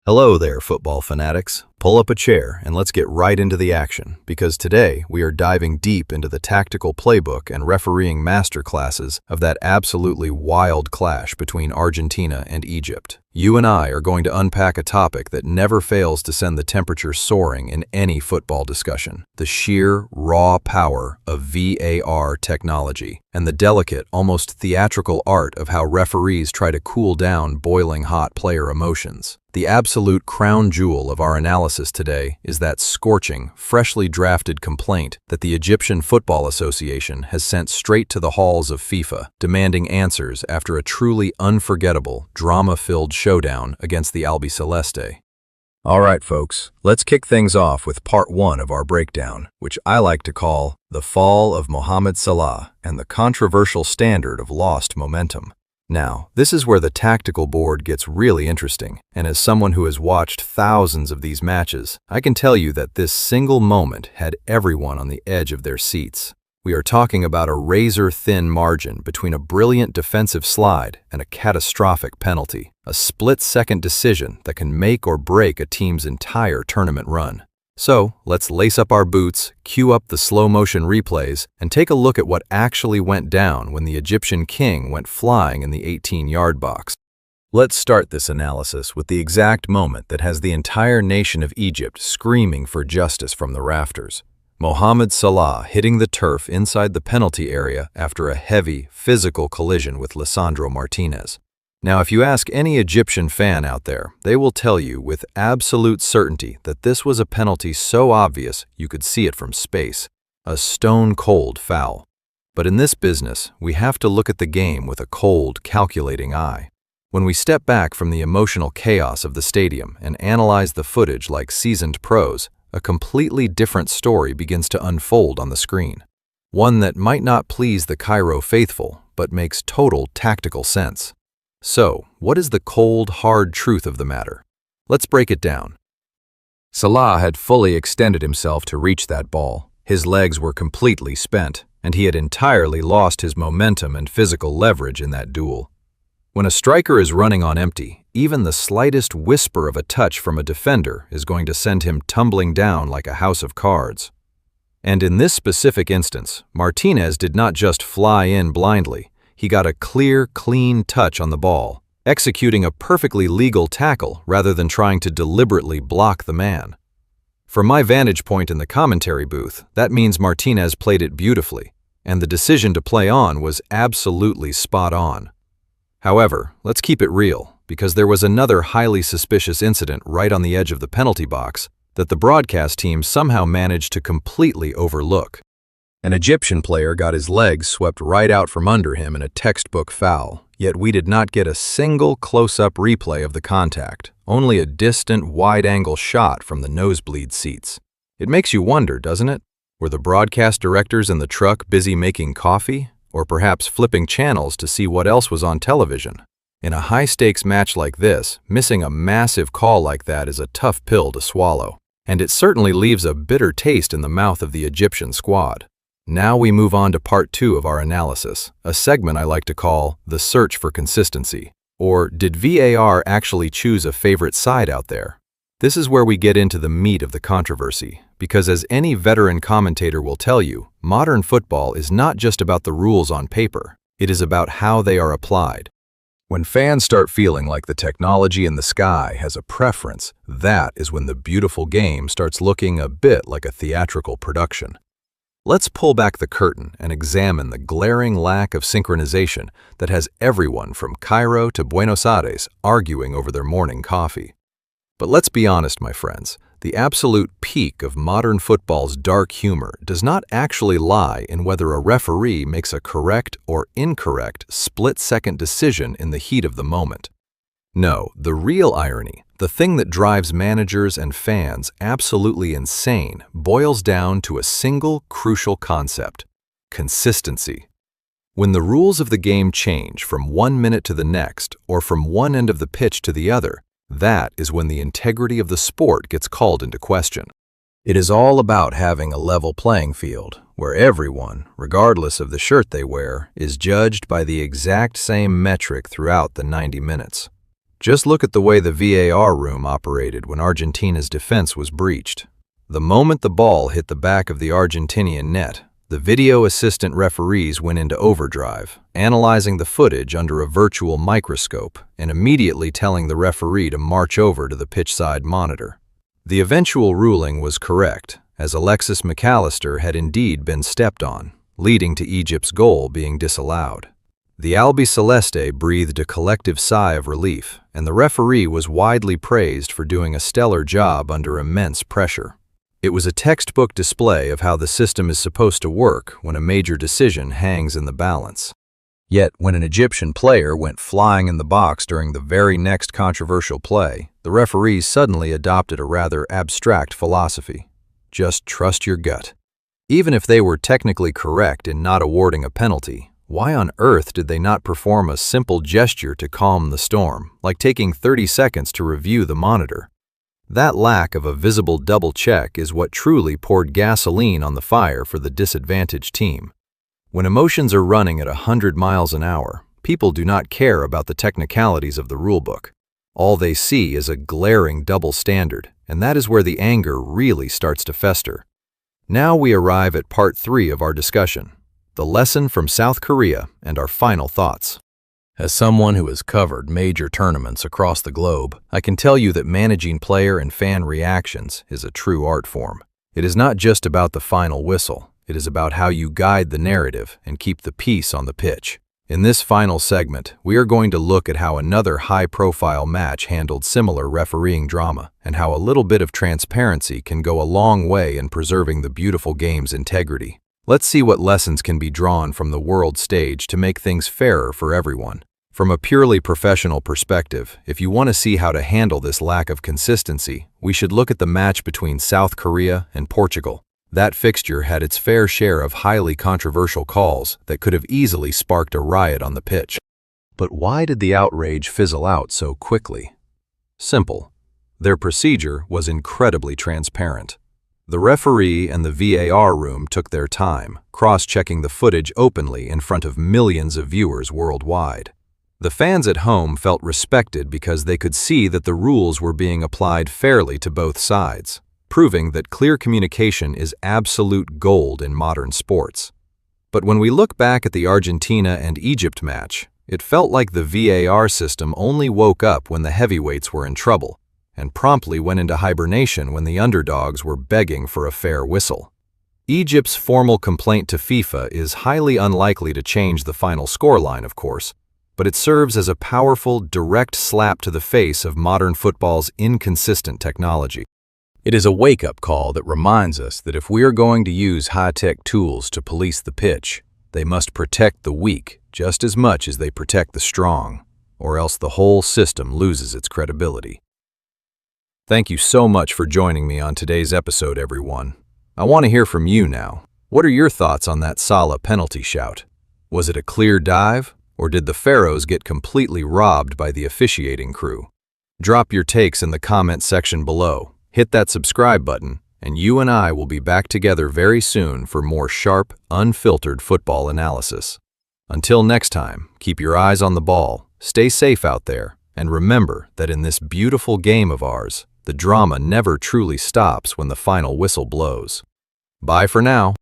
Hello there, football fanatics. Pull up a chair and let's get right into the action, because today we are diving deep into the tactical playbook and refereeing masterclasses of that absolutely wild clash between Argentina and Egypt. You and I are going to unpack a topic that never fails to send the temperature soaring in any football discussion: the sheer, raw power of VAR technology and the delicate, almost theatrical art of how referees try to cool down boiling hot player emotions. The absolute crown jewel of our analysis today is that scorching, freshly drafted complaint that the Egyptian Football Association has sent straight to the halls of FIFA, demanding answers after a truly unforgettable, drama-filled showdown against the Albiceleste. All right, folks, let's kick things off with part one of our breakdown, which I like to call the fall of Mohamed Salah and the controversial standard of lost momentum. Now, this is where the tactical board gets really interesting, and as someone who has watched thousands of these matches, I can tell you that this single moment had everyone on the edge of their seats. We are talking about a razor-thin margin between a brilliant defensive slide and a catastrophic penalty, a split-second decision that can make or break a team's entire tournament run. So, let's lace up our boots, cue up the slow-motion replays, and take a look at what actually went down when the Egyptian king went flying in the 18-yard box. Let's start this analysis with the exact moment that has the entire nation of Egypt screaming for justice from the rafters: Mohamed Salah hitting the turf inside the penalty area after a heavy, physical collision with Lisandro Martinez. Now, if you ask any Egyptian fan out there, they will tell you with absolute certainty that this was a penalty so obvious you could see it from space, a stone-cold foul. But in this business, we have to look at the game with a cold, calculating eye. When we step back from the emotional chaos of the stadium and analyze the footage like seasoned pros, a completely different story begins to unfold on the screen. One that might not please the Cairo faithful, but makes total tactical sense. So, what is the cold, hard truth of the matter? Let's break it down. Salah had fully extended himself to reach that ball. His legs were completely spent, and he had entirely lost his momentum and physical leverage in that duel. When a striker is running on empty, even the slightest whisper of a touch from a defender is going to send him tumbling down like a house of cards. And in this specific instance, Martinez did not just fly in blindly. He got a clear, clean touch on the ball, executing a perfectly legal tackle rather than trying to deliberately block the man. From my vantage point in the commentary booth, that means Martinez played it beautifully, and the decision to play on was absolutely spot on. However, let's keep it real, because there was another highly suspicious incident right on the edge of the penalty box that the broadcast team somehow managed to completely overlook. An Egyptian player got his legs swept right out from under him in a textbook foul, yet we did not get a single close-up replay of the contact, only a distant, wide-angle shot from the nosebleed seats. It makes you wonder, doesn't it? Were the broadcast directors in the truck busy making coffee, or perhaps flipping channels to see what else was on television? In a high-stakes match like this, missing a massive call like that is a tough pill to swallow, and it certainly leaves a bitter taste in the mouth of the Egyptian squad. Now we move on to part two of our analysis, a segment I like to call the search for consistency. Or did VAR actually choose a favorite side out there? This is where we get into the meat of the controversy, because as any veteran commentator will tell you, modern football is not just about the rules on paper, it is about how they are applied. When fans start feeling like the technology in the sky has a preference, that is when the beautiful game starts looking a bit like a theatrical production. Let's pull back the curtain and examine the glaring lack of synchronization that has everyone from Cairo to Buenos Aires arguing over their morning coffee. But let's be honest, my friends, the absolute peak of modern football's dark humor does not actually lie in whether a referee makes a correct or incorrect split-second decision in the heat of the moment. No, the real irony, the thing that drives managers and fans absolutely insane, boils down to a single crucial concept: consistency. When the rules of the game change from 1 minute to the next, or from one end of the pitch to the other, that is when the integrity of the sport gets called into question. It is all about having a level playing field, where everyone, regardless of the shirt they wear, is judged by the exact same metric throughout the 90 minutes. Just look at the way the VAR room operated when Argentina's defense was breached. The moment the ball hit the back of the Argentinian net, the video assistant referees went into overdrive, analyzing the footage under a virtual microscope and immediately telling the referee to march over to the pitchside monitor. The eventual ruling was correct, as Alexis McAllister had indeed been stepped on, leading to Egypt's goal being disallowed. The Albiceleste breathed a collective sigh of relief, and the referee was widely praised for doing a stellar job under immense pressure. It was a textbook display of how the system is supposed to work when a major decision hangs in the balance. Yet, when an Egyptian player went flying in the box during the very next controversial play, the referees suddenly adopted a rather abstract philosophy. Just trust your gut. Even if they were technically correct in not awarding a penalty, why on earth did they not perform a simple gesture to calm the storm, like taking 30 seconds to review the monitor? That lack of a visible double check is what truly poured gasoline on the fire for the disadvantaged team. When emotions are running at 100 miles an hour, people do not care about the technicalities of the rulebook. All they see is a glaring double standard, and that is where the anger really starts to fester. Now we arrive at part 3 of our discussion, the lesson from South Korea and our final thoughts. As someone who has covered major tournaments across the globe, I can tell you that managing player and fan reactions is a true art form. It is not just about the final whistle, it is about how you guide the narrative and keep the peace on the pitch. In this final segment, we are going to look at how another high-profile match handled similar refereeing drama, and how a little bit of transparency can go a long way in preserving the beautiful game's integrity. Let's see what lessons can be drawn from the world stage to make things fairer for everyone. From a purely professional perspective, if you want to see how to handle this lack of consistency, we should look at the match between South Korea and Portugal. That fixture had its fair share of highly controversial calls that could have easily sparked a riot on the pitch. But why did the outrage fizzle out so quickly? Simple. Their procedure was incredibly transparent. The referee and the VAR room took their time, cross-checking the footage openly in front of millions of viewers worldwide. The fans at home felt respected because they could see that the rules were being applied fairly to both sides, proving that clear communication is absolute gold in modern sports. But when we look back at the Argentina and Egypt match, it felt like the VAR system only woke up when the heavyweights were in trouble, and promptly went into hibernation when the underdogs were begging for a fair whistle. Egypt's formal complaint to FIFA is highly unlikely to change the final scoreline, of course, but it serves as a powerful, direct slap to the face of modern football's inconsistent technology. It is a wake-up call that reminds us that if we are going to use high-tech tools to police the pitch, they must protect the weak just as much as they protect the strong, or else the whole system loses its credibility. Thank you so much for joining me on today's episode, everyone. I want to hear from you now. What are your thoughts on that Salah penalty shout? Was it a clear dive, or did the Pharaohs get completely robbed by the officiating crew? Drop your takes in the comment section below. Hit that subscribe button, and you and I will be back together very soon for more sharp, unfiltered football analysis. Until next time, keep your eyes on the ball, stay safe out there, and remember that in this beautiful game of ours, the drama never truly stops when the final whistle blows. Bye for now.